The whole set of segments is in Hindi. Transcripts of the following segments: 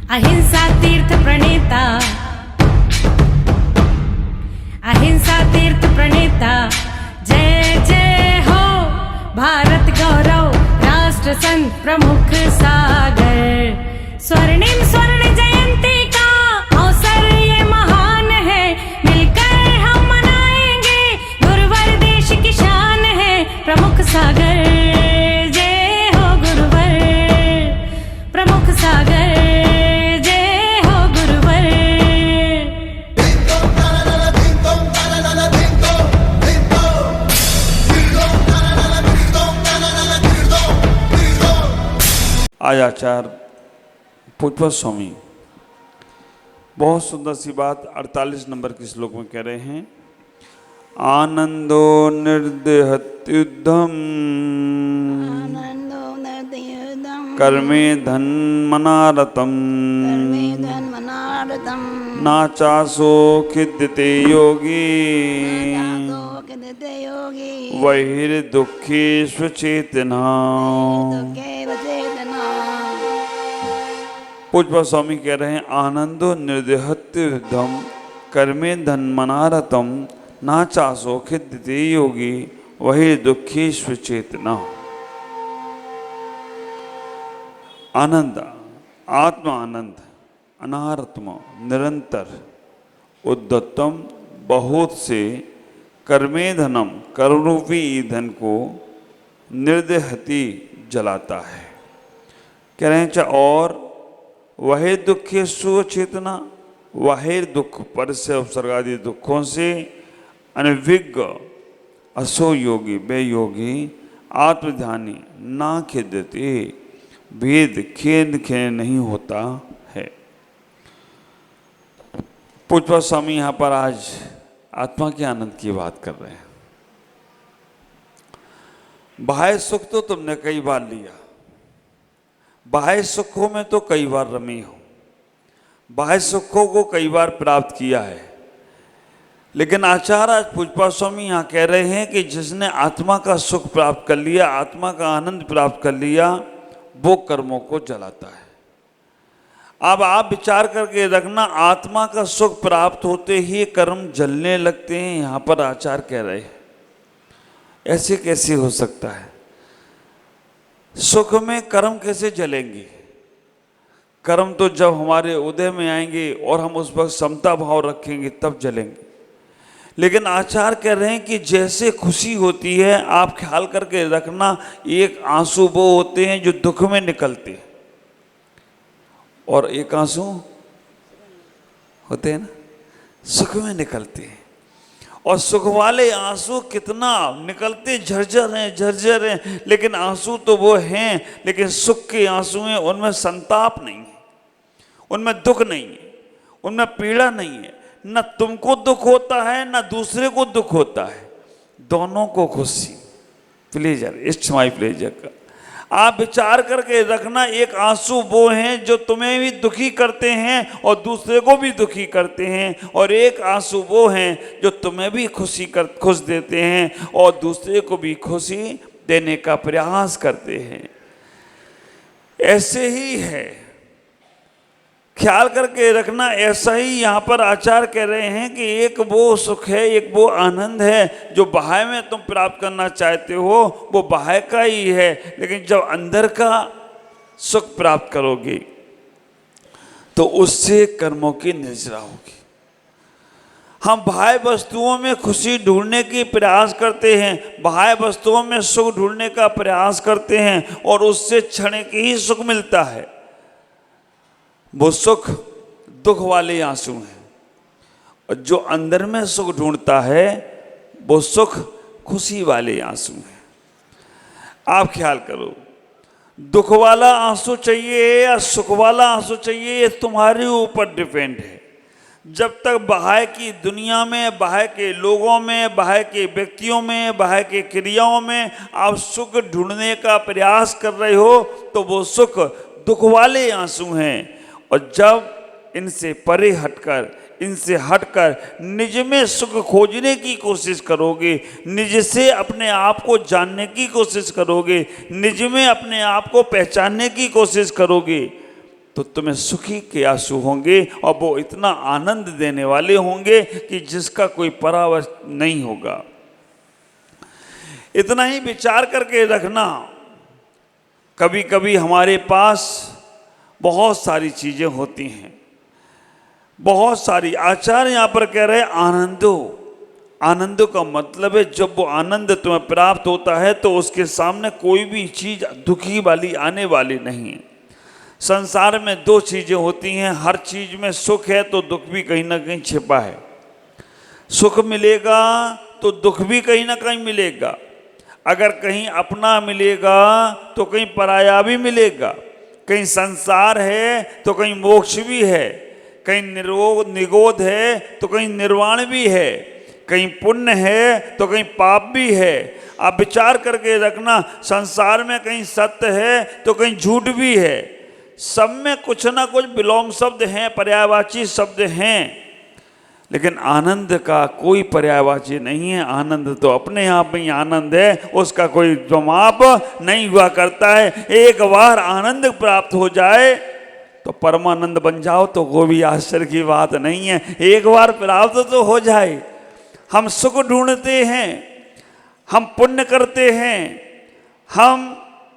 अहिंसा तीर्थ प्रणेता, अहिंसा तीर्थ प्रणेता, जय जय हो भारत गौरव राष्ट्र संत प्रमुख सागर। स्वर्णिम स्वर्ण जयंती का अवसर ये महान है, मिलकर हम मनाएंगे गुरुवर देश की शान है प्रमुख सागर। जय हो गुरुवर प्रमुख सागर, जय हो गुरुवर। आज आचार्य पूज्य स्वामी बहुत सुंदर सी बात 48 नंबर के श्लोक में कह रहे हैं। आनंदो निर्देहत्युद्धम कर्मे धन्मनारतम नाचासो खिद्यते योगी वैर्दुःखेषु चेतना। पूज्य स्वामी कह रहे हैं आनंदो निर्देहत्युद्धम कर्मे धन्मनारतम नाचासो खिद्यते योगी वैर्दुःखेषु चेतना। आनंद, आत्मा आनंद, अनारत्म निरंतर, उद्दत्तम बहुत से, कर्मे धनम कर्मरूपी ईंधन को निर्देहति जलाता है। कह रहे हैं और वह दुखे सुचेतना, वह दुख पर से उपसर्ग आदि दुखों से अनभिज्ञ असो योगी बेयोगी आत्मध्यानी ना खेदते भेद खेद खेद नहीं होता है। पूज्य स्वामी यहाँ पर आज आत्मा के आनंद की बात कर रहे हैं। बाह्य सुख तो तुमने कई बार लिया, बाह्य सुखों में तो कई बार रमी हो, बाह्य सुखों को कई बार प्राप्त किया है, लेकिन आचार्य आज पूज्य स्वामी यहाँ कह रहे हैं कि जिसने आत्मा का सुख प्राप्त कर लिया, आत्मा का आनंद प्राप्त कर लिया, वो कर्मों को जलाता है। अब आप विचार करके रखना, आत्मा का सुख प्राप्त होते ही कर्म जलने लगते हैं। यहाँ पर आचार्य कह रहे हैं ऐसे कैसे हो सकता है? सुख में कर्म कैसे जलेंगे? कर्म तो जब हमारे उदय में आएंगे और हम उस पर समता भाव रखेंगे तब जलेंगे। लेकिन आचार्य कह रहे हैं कि जैसे खुशी होती है, आप ख्याल करके रखना, एक आंसू वो होते हैं जो दुख में निकलते हैं और एक आंसू होते हैं ना सुख में निकलते हैं। और सुख वाले आंसू कितना निकलते झरझर हैं, लेकिन आंसू तो वो हैं, लेकिन सुख के आंसू हैं, उनमें संताप नहीं है, उनमें दुख नहीं है, उनमें पीड़ा नहीं है। न तुमको दुख होता है न दूसरे को दुख होता है, दोनों को खुशी, प्लेजर, इट्स माई प्लेजर का। आप विचार करके रखना, एक आंसू वो हैं जो तुम्हें भी दुखी करते हैं और दूसरे को भी दुखी करते हैं, और एक आंसू वो हैं जो तुम्हें भी खुश देते हैं और दूसरे को भी खुशी देने का प्रयास करते हैं। ऐसे ही है, ख्याल करके रखना। ऐसा ही यहाँ पर आचार्य कह रहे हैं कि एक वो सुख है, एक वो आनंद है जो बाह्य में तुम प्राप्त करना चाहते हो, वो बाह्य का ही है, लेकिन जब अंदर का सुख प्राप्त करोगे तो उससे कर्मों की निर्जरा होगी। हम बाह्य वस्तुओं में खुशी ढूंढने की प्रयास करते हैं, बाह्य वस्तुओं में सुख ढूंढने का प्रयास करते हैं और उससे क्षणिक ही सुख मिलता है। वो सुख दुख वाले आंसू हैं, और जो अंदर में सुख ढूंढता है वो सुख खुशी वाले आंसू हैं। आप ख्याल करो, दुख वाला आंसू चाहिए या सुख वाला आंसू चाहिए, ये तुम्हारे ऊपर डिपेंड है। जब तक बाहर की दुनिया में, बाहर के लोगों में, बाहर के व्यक्तियों में, बाहर के क्रियाओं में आप सुख ढूंढने का प्रयास कर रहे हो तो वो सुख दुख वाले आंसू हैं। और जब इनसे परे हटकर, इनसे हटकर निज में सुख खोजने की कोशिश करोगे, निज से अपने आप को जानने की कोशिश करोगे, निज में अपने आप को पहचानने की कोशिश करोगे, तो तुम्हें सुखी के आंसू होंगे और वो इतना आनंद देने वाले होंगे कि जिसका कोई परावर नहीं होगा। इतना ही विचार करके रखना। कभी कभी हमारे पास बहुत सारी चीजें होती हैं, बहुत सारी। आचार्य यहाँ पर कह रहे हैं आनंदो। आनंदो का मतलब है जब वो आनंद तुम्हें प्राप्त होता है तो उसके सामने कोई भी चीज दुखी वाली आने वाली नहीं है। संसार में दो चीजें होती हैं, हर चीज में सुख है तो दुख भी कहीं ना कहीं छिपा है। सुख मिलेगा तो दुख भी कहीं ना कहीं मिलेगा। अगर कहीं अपना मिलेगा तो कहीं पराया भी मिलेगा। कहीं संसार है तो कहीं मोक्ष भी है, कहीं निगोध है तो कहीं निर्वाण भी है, कहीं पुण्य है तो कहीं पाप भी है। आप विचार करके रखना, संसार में कहीं सत्य है तो कहीं झूठ भी है। सब में कुछ ना कुछ विलोम शब्द हैं, पर्यायवाची शब्द हैं, लेकिन आनंद का कोई पर्यायवाची नहीं है। आनंद तो अपने आप में ही आनंद है, उसका कोई जवाब नहीं हुआ करता है। एक बार आनंद प्राप्त हो जाए तो परमानंद बन जाओ तो वो भी आश्चर्य की बात नहीं है। एक बार प्राप्त तो हो जाए। हम सुख ढूंढते हैं, हम पुण्य करते हैं, हम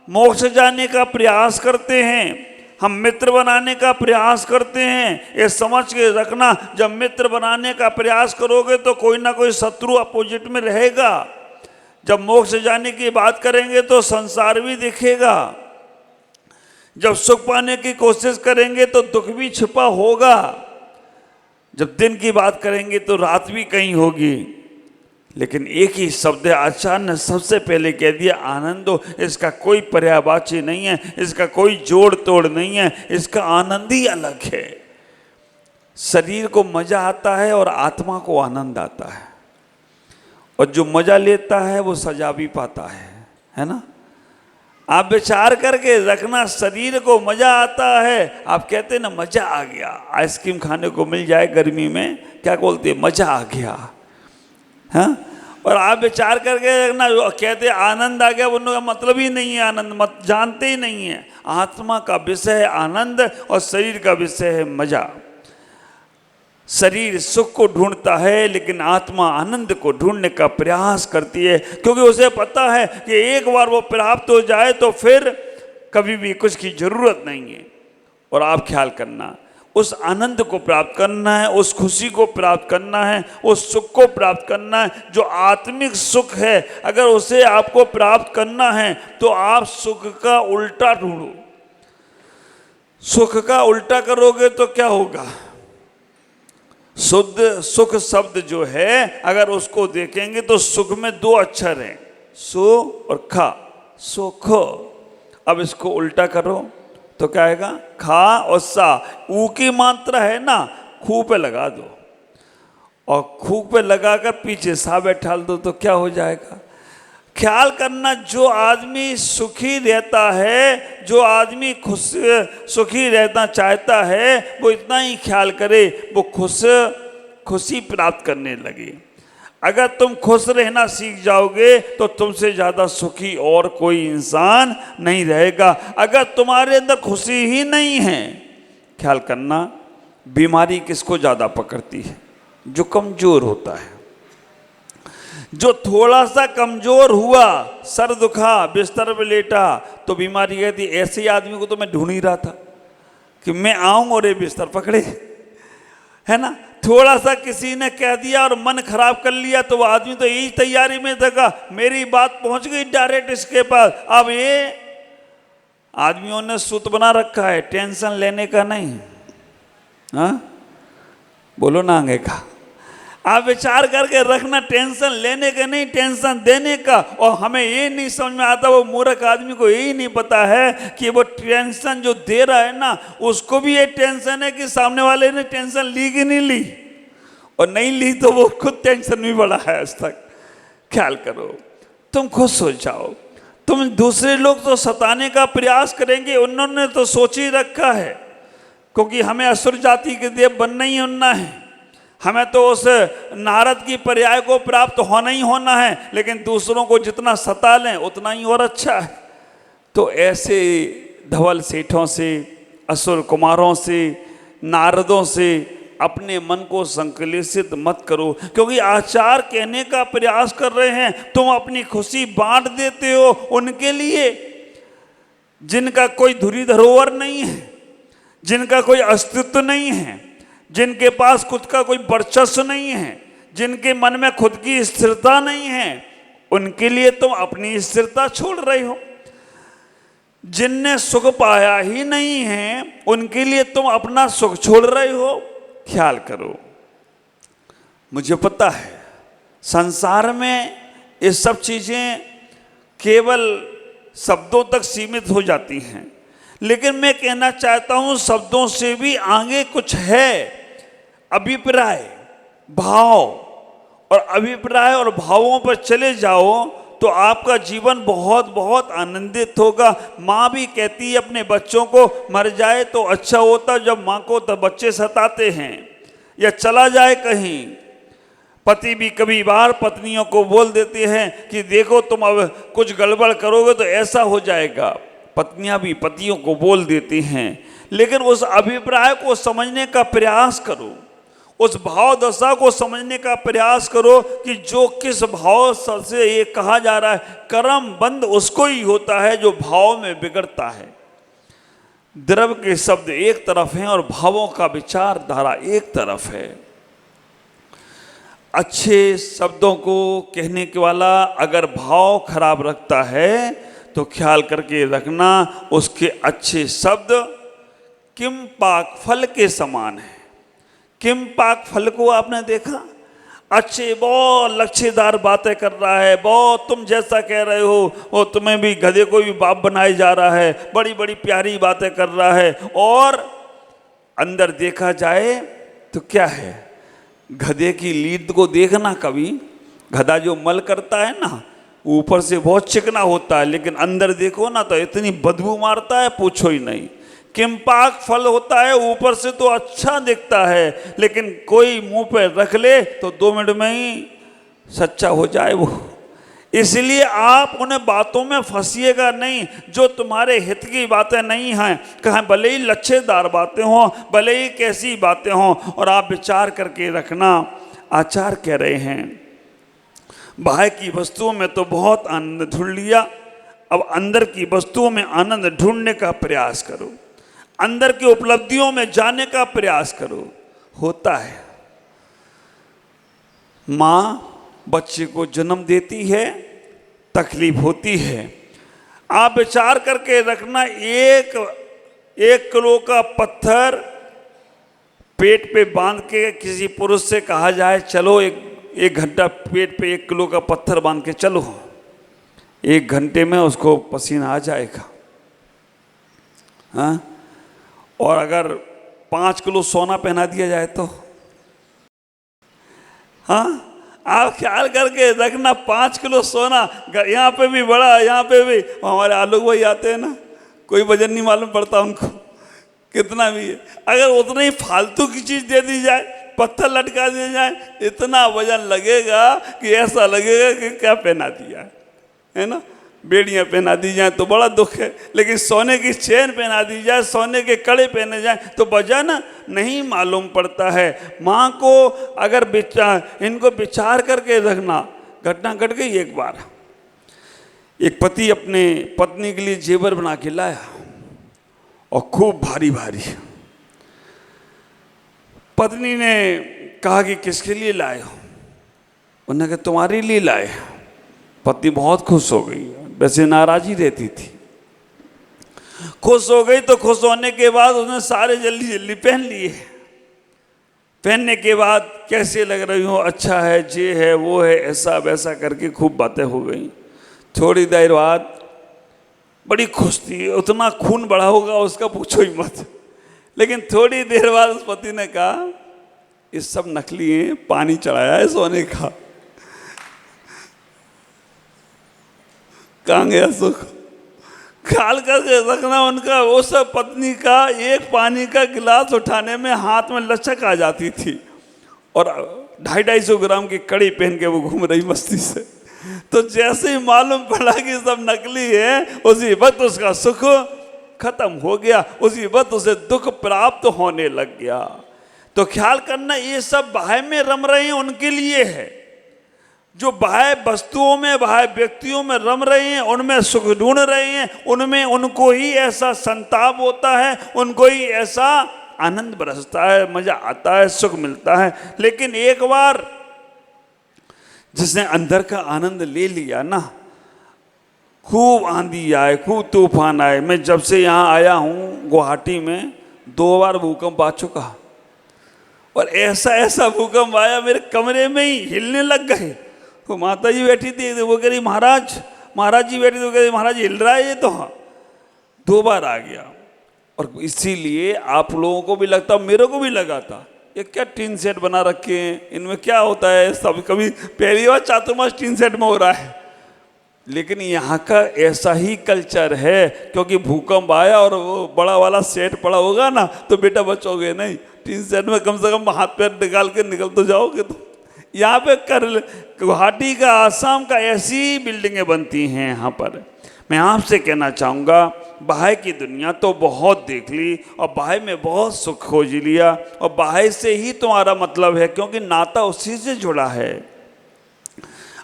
मोक्ष जाने का प्रयास करते हैं, हम मित्र बनाने का प्रयास करते हैं। ये समझ के रखना, जब मित्र बनाने का प्रयास करोगे तो कोई ना कोई शत्रु अपोजिट में रहेगा। जब मोक्ष जाने की बात करेंगे तो संसार भी दिखेगा। जब सुख पाने की कोशिश करेंगे तो दुख भी छिपा होगा। जब दिन की बात करेंगे तो रात भी कहीं होगी। लेकिन एक ही शब्द आचार्य ने सबसे पहले कह दिया, आनंदो। इसका कोई पर्यायवाची नहीं है, इसका कोई जोड़ तोड़ नहीं है, इसका आनंद ही अलग है। शरीर को मजा आता है और आत्मा को आनंद आता है, और जो मजा लेता है वो सजा भी पाता है ना। आप विचार करके रखना, शरीर को मजा आता है। आप कहते हैं ना मजा आ गया, आइसक्रीम खाने को मिल जाए गर्मी में, क्या बोलते हैं, मजा आ गया। हाँ, और आप विचार करके रखना, कहते आनंद आ गया, उनका मतलब ही नहीं है आनंद, मत जानते ही नहीं है। आत्मा का विषय है आनंद और शरीर का विषय है मजा। शरीर सुख को ढूंढता है लेकिन आत्मा आनंद को ढूंढने का प्रयास करती है, क्योंकि उसे पता है कि एक बार वो प्राप्त हो जाए तो फिर कभी भी कुछ की जरूरत नहीं है। और आप ख्याल करना, उस आनंद को प्राप्त करना है, उस खुशी को प्राप्त करना है, उस सुख को प्राप्त करना है जो आत्मिक सुख है। अगर उसे आपको प्राप्त करना है तो आप सुख का उल्टा ढूंढो। सुख का उल्टा करोगे तो क्या होगा? शुद्ध सुख शब्द जो है, अगर उसको देखेंगे तो सुख में दो अक्षर हैं, सु और खा, सुख। अब इसको उल्टा करो तो क्या आएगा? खा और सा। ऊ की मात्रा है ना, खू पे लगा दो, और खू पे लगाकर पीछे सा बैठा दो तो क्या हो जाएगा? ख्याल करना, जो आदमी सुखी रहता है, जो आदमी खुश सुखी रहना चाहता है, वो इतना ही ख्याल करे, वो खुशी प्राप्त करने लगे। अगर तुम खुश रहना सीख जाओगे तो तुमसे ज़्यादा सुखी और कोई इंसान नहीं रहेगा। अगर तुम्हारे अंदर खुशी ही नहीं है, ख्याल करना, बीमारी किसको ज़्यादा पकड़ती है? जो कमज़ोर होता है। जो थोड़ा सा कमज़ोर हुआ, सर दुखा, बिस्तर पे लेटा, तो बीमारी कहती, ऐसे आदमी को तो मैं ढूंढ ही रहा था कि मैं आऊँ और ये बिस्तर पकड़े, है ना। थोड़ा सा किसी ने कह दिया और मन खराब कर लिया तो वो आदमी तो यही तैयारी में था, मेरी बात पहुंच गई डायरेक्ट इसके पास। अब ये आदमियों ने सूत बना रखा है टेंशन लेने का नहीं। हाँ, बोलो ना आगे का। आप विचार करके रखना, टेंशन लेने का नहीं, टेंशन देने का। और हमें ये नहीं समझ में आता, वो मूर्ख आदमी को यही नहीं पता है कि वो टेंशन जो दे रहा है ना, उसको भी ये टेंशन है कि सामने वाले ने टेंशन ली कि नहीं ली, और नहीं ली तो वो खुद टेंशन में बड़ा है आज तक। ख्याल करो, तुम खुश हो जाओ। तुम दूसरे लोग तो सताने का प्रयास करेंगे, उन्होंने तो सोच ही रखा है, क्योंकि हमें असुर जाति के देव बनना ही होना है, हमें तो उस नारद की पर्याय को प्राप्त होना ही होना है। लेकिन दूसरों को जितना सता लें उतना ही और अच्छा है। तो ऐसे धवल सेठों से, असुर कुमारों से, नारदों से अपने मन को संकलित मत करो, क्योंकि आचार कहने का प्रयास कर रहे हैं, तुम अपनी खुशी बांट देते हो उनके लिए जिनका कोई धुरी धरोहर नहीं है, जिनका कोई अस्तित्व नहीं है, जिनके पास खुद का कोई वर्चस्व नहीं है, जिनके मन में खुद की स्थिरता नहीं है, उनके लिए तुम अपनी स्थिरता छोड़ रहे हो। जिनने सुख पाया ही नहीं है उनके लिए तुम अपना सुख छोड़ रहे हो। ख्याल करो, मुझे पता है संसार में ये सब चीजें केवल शब्दों तक सीमित हो जाती हैं, लेकिन मैं कहना चाहता हूं शब्दों से भी आगे कुछ है। अभिप्राय, भाव, और अभिप्राय और भावों पर चले जाओ तो आपका जीवन बहुत बहुत आनंदित होगा। माँ भी कहती है अपने बच्चों को, मर जाए तो अच्छा होता, जब माँ को तो बच्चे सताते हैं या चला जाए कहीं। पति भी कभी बार पत्नियों को बोल देते हैं कि देखो तुम अब कुछ गड़बड़ करोगे तो ऐसा हो जाएगा। पत्नियां भी पतियों को बोल देती हैं, लेकिन उस अभिप्राय को समझने का प्रयास करो, उस भाव दशा को समझने का प्रयास करो कि जो किस भाव से ये कहा जा रहा है, कर्म बंद उसको ही होता है जो भाव में बिगड़ता है। द्रव्य के शब्द एक तरफ हैं और भावों का विचारधारा एक तरफ है। अच्छे शब्दों को कहने के वाला अगर भाव खराब रखता है तो ख्याल करके रखना उसके अच्छे शब्द किम पाक फल के समान है। किम पाक फल को आपने देखा, अच्छे बहुत लच्छेदार बातें कर रहा है, बहुत तुम जैसा कह रहे हो वो तुम्हें भी गधे को भी बाप बनाए जा रहा है, बड़ी बड़ी प्यारी बातें कर रहा है, और अंदर देखा जाए तो क्या है, गधे की लीद को देखना कभी, गधा जो मल करता है ना ऊपर से बहुत चिकना होता है, लेकिन अंदर देखो ना तो इतनी बदबू मारता है पूछो ही नहीं। किम्पाक फल होता है, ऊपर से तो अच्छा दिखता है, लेकिन कोई मुंह पे रख ले तो 2 मिनट में ही सच्चा हो जाए वो। इसलिए आप उन बातों में फंसिएगा नहीं जो तुम्हारे हित की बातें नहीं हैं, कहाँ भले ही लच्छेदार बातें हों, भले ही कैसी बातें हों, और आप विचार करके रखना। आचार कह रहे हैं बाहर की वस्तुओं में तो बहुत आनंद ढूंढ लिया, अब अंदर की वस्तुओं में आनंद ढूंढने का प्रयास करो, अंदर की उपलब्धियों में जाने का प्रयास करो। होता है माँ बच्चे को जन्म देती है, तकलीफ होती है। आप विचार करके रखना, एक किलो का पत्थर पेट पे बांध के किसी पुरुष से कहा जाए चलो एक घंटा पेट पे 1 किलो का पत्थर बांध के चलो, 1 घंटे में उसको पसीना आ जाएगा। हाँ, और अगर 5 किलो सोना पहना दिया जाए तो, हाँ आप ख्याल करके रखना, 5 किलो सोना, यहाँ पे भी बड़ा, यहाँ पे भी। हमारे आलोक भाई आते हैं ना, कोई वजन नहीं मालूम पड़ता उनको कितना भी है, अगर उतना ही फालतू की चीज़ दे दी जाए, पत्थर लटका दिया जाए, इतना वजन लगेगा कि ऐसा लगेगा कि क्या पहना दिया है ना। बेड़ियाँ पहना दी जाए तो बड़ा दुख है, लेकिन सोने की चेन पहना दी जाए, सोने के कड़े पहने जाए तो वजन नहीं मालूम पड़ता है। माँ को अगर इनको विचार करके रखना। घटना घट गई एक बार, एक पति अपने पत्नी के लिए जेवर बना के लाया और खूब भारी भारी। पत्नी ने कहा कि किसके लिए लाए हो? उन्होंने कहा तुम्हारे लिए लाए। पत्नी बहुत खुश हो गई, वैसे नाराजी रहती थी। खुश हो गई तो खुश होने के बाद उसने सारे जल्दी जल्दी पहन लिए। पहनने के बाद कैसे लग रही हो, अच्छा है, ये है वो है, ऐसा वैसा करके खूब बातें हो गई। थोड़ी देर बाद बड़ी खुश थी, उतना खून बढ़ा होगा उसका पूछो ही मत। लेकिन थोड़ी देर बाद उस पति ने कहा ये सब नकली है, पानी चढ़ाया है सोने का। कहाँ गया सुख? ख्याल करके रखना उनका, वो सब पत्नी का एक पानी का गिलास उठाने में हाथ में लचक आ जाती थी, और 250-250 ग्राम की कड़ी पहन के वो घूम रही मस्ती से। तो जैसे ही मालूम पड़ा कि सब नकली है, उसी वक्त उसका सुख खत्म हो गया, उसी वक्त उसे दुख प्राप्त होने लग गया। तो ख्याल करना, ये सब बाह्य में रम रहे हैं उनके लिए है। जो बाह्य वस्तुओं में, बाह्य व्यक्तियों में रम रहे हैं, उनमें सुख ढूंढ रहे हैं, उनमें उनको ही ऐसा संताप होता है, उनको ही ऐसा आनंद बरसता है, मजा आता है, सुख मिलता है। लेकिन एक बार जिसने अंदर का आनंद ले लिया ना, खूब आंधी आए, खूब तूफान आए। मैं जब से यहाँ आया हूँ गुवाहाटी में 2 बार भूकंप आ चुका, और ऐसा ऐसा भूकंप आया मेरे कमरे में ही हिलने लग गए। तो माता जी बैठी थी, वो कह रही महाराज जी बैठी थी, वो कह रही महाराज हिल रहा है ये। तो हाँ, 2 बार आ गया। और इसीलिए आप लोगों को भी लगता, मेरे को भी लगा था, ये क्या टीन सेट बना रखे हैं, इनमें क्या होता है सब। कभी पहली बार चातुर्मास टीन सेट में हो रहा है। लेकिन यहाँ का ऐसा ही कल्चर है, क्योंकि भूकंप आया और वो बड़ा वाला सेट पड़ा होगा ना, तो बेटा बचोगे नहीं। टीन सेट में कम से कम हाथ पैर निकाल के निकल तो जाओगे। तो यहाँ पे गुवाहाटी का, आसाम का ऐसी बिल्डिंगें बनती हैं यहाँ पर। मैं आपसे कहना चाहूँगा, बाह्य की दुनिया तो बहुत देख ली, और बाह्य में बहुत सुख खोज लिया, और बाह्य से ही तुम्हारा मतलब है, क्योंकि नाता उसी से जुड़ा है।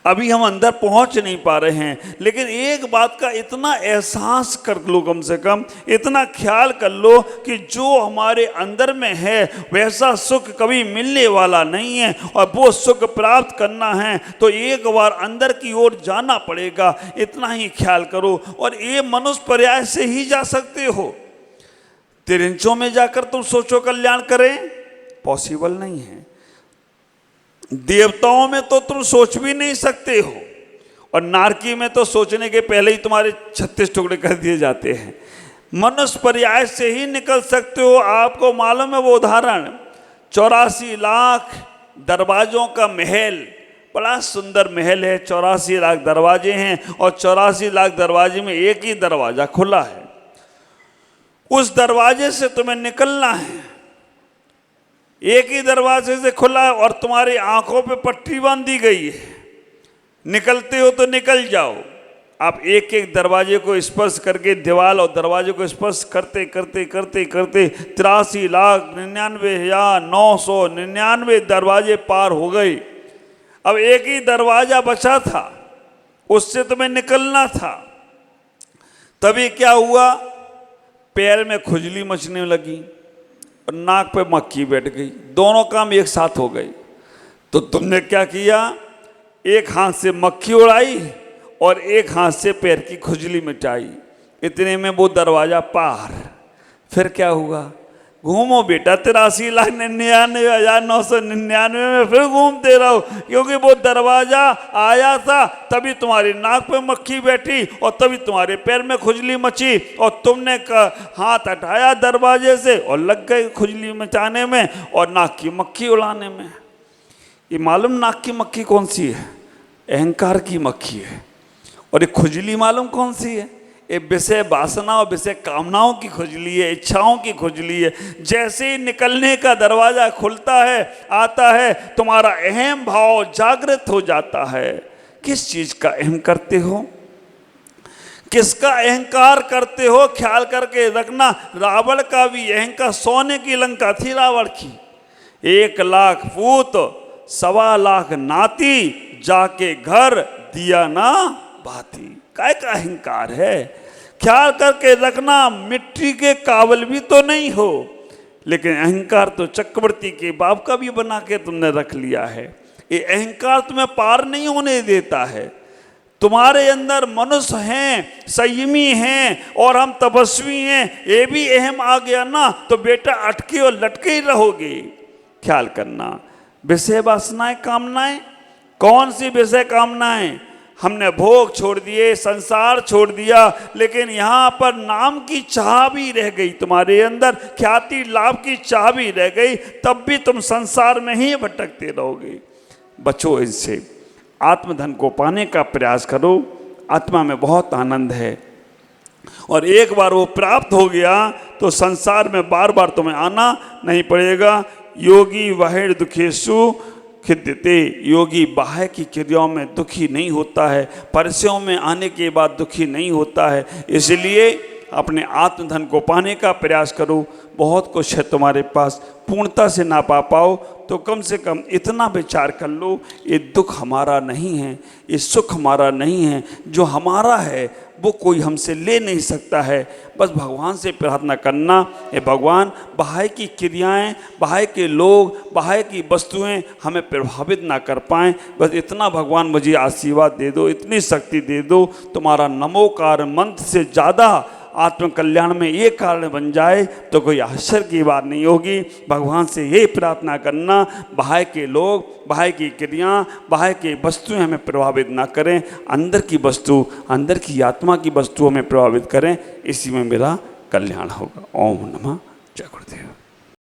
अभी हम अंदर पहुंच नहीं पा रहे हैं। लेकिन एक बात का इतना एहसास कर लो, कम से कम इतना ख्याल कर लो कि जो हमारे अंदर में है वैसा सुख कभी मिलने वाला नहीं है, और वो सुख प्राप्त करना है तो एक बार अंदर की ओर जाना पड़ेगा। इतना ही ख्याल करो, और ये मनुष्य पर्याय से ही जा सकते हो। तिरंचों में जाकर तुम सोचो कल्याण करें, पॉसिबल नहीं है। देवताओं में तो तुम सोच भी नहीं सकते हो, और नारकी में तो सोचने के पहले ही तुम्हारे 36 टुकड़े कर दिए जाते हैं। मनुष्य पर्याय से ही निकल सकते हो। आपको मालूम है वो उदाहरण, 84 लाख दरवाजों का महल, बड़ा सुंदर महल है, 84 लाख दरवाजे हैं, और 84 लाख दरवाजे में एक ही दरवाजा खुला है। उस दरवाजे से तुम्हें निकलना है, एक ही दरवाजे से खुला है, और तुम्हारी आंखों पे पट्टी बांधी गई है। निकलते हो तो निकल जाओ। आप एक एक दरवाजे को स्पर्श करके, दीवार और दरवाजे को स्पर्श करते करते करते करते 83,99,999 दरवाजे पार हो गए। अब एक ही दरवाजा बचा था, उससे तुम्हें निकलना था। तभी क्या हुआ, पैर में खुजली मचने लगी और नाक पे मक्खी बैठ गई। दोनों काम एक साथ हो गए। तो तुमने क्या किया, एक हाथ से मक्खी उड़ाई और एक हाथ से पैर की खुजली मिटाई। इतने में वो दरवाजा पार। फिर क्या हुआ, घूमो बेटा 83,99,999 में फिर घूमते रहो, क्योंकि वो दरवाजा आया था तभी तुम्हारी नाक पे मक्खी बैठी और तभी तुम्हारे पैर में खुजली मची, और तुमने हाथ हटाया दरवाजे से और लग गए खुजली मचाने में और नाक की मक्खी उड़ाने में। ये मालूम नाक की मक्खी कौन सी है, अहंकार की मक्खी है। और ये खुजली मालूम कौन सी है, ये विषय वासना और विषय कामनाओं की खुजली है, इच्छाओं की खुजली है। जैसे ही निकलने का दरवाजा खुलता है, आता है, तुम्हारा अहम भाव जागृत हो जाता है। किस चीज का अहम करते हो, किसका अहंकार करते हो, ख्याल करके रखना। रावण का भी अहंकार, सोने की लंका थी रावण की, 1 लाख फूट 1.25 लाख नाती, जाके घर दिया ना बाती। काय का अहंकार है, ख्याल करके रखना। मिट्टी के काबिल भी तो नहीं हो, लेकिन अहंकार तो चक्रवर्ती के बाप का भी बना के तुमने रख लिया है। ये अहंकार तुम्हें पार नहीं होने देता है। तुम्हारे अंदर मनुष्य हैं, संयमी हैं, और हम तपस्वी हैं, ये भी अहम आ गया ना तो बेटा अटके और लटके ही रहोगे। ख्याल करना, विषय वासनाएं, कामनाएं, कौन सी विषय कामनाएं, हमने भोग छोड़ दिए, संसार छोड़ दिया, लेकिन यहाँ पर नाम की चाह भी रह गई तुम्हारे अंदर, ख्याति लाभ की चाह भी रह गई, तब भी तुम संसार में ही भटकते रहोगे। बचो इनसे, आत्मधन को पाने का प्रयास करो। आत्मा में बहुत आनंद है, और एक बार वो प्राप्त हो गया तो संसार में बार बार तुम्हें आना नहीं पड़ेगा। योगी वहिर दुखेशु खिद्यते, योगी बाह्य की क्रियाओं में दुखी नहीं होता है, परसों में आने के बाद दुखी नहीं होता है। इसलिए अपने आत्मधन को पाने का प्रयास करो। बहुत कुछ है तुम्हारे पास, पूर्णता से ना पा पाओ तो कम से कम इतना विचार कर लो, ये दुख हमारा नहीं है, ये सुख हमारा नहीं है, जो हमारा है वो कोई हमसे ले नहीं सकता है। बस भगवान से प्रार्थना करना है, भगवान बाहर की क्रियाएं, बाहर के लोग, बाहर की वस्तुएं हमें प्रभावित ना कर पाएँ। बस इतना भगवान मुझे आशीर्वाद दे दो, इतनी शक्ति दे दो, तुम्हारा नमोकार मंत्र से ज़्यादा आत्म कल्याण में ये कारण बन जाए तो कोई आश्चर्य की बात नहीं होगी। भगवान से ये प्रार्थना करना, बाहर के लोग, बाहर की क्रियाएं, बाहर की वस्तुएं हमें प्रभावित ना करें, अंदर की वस्तु, अंदर की आत्मा की वस्तु हमें प्रभावित करें, इसी में मेरा कल्याण होगा। ओम नमः जय गुरुदेव।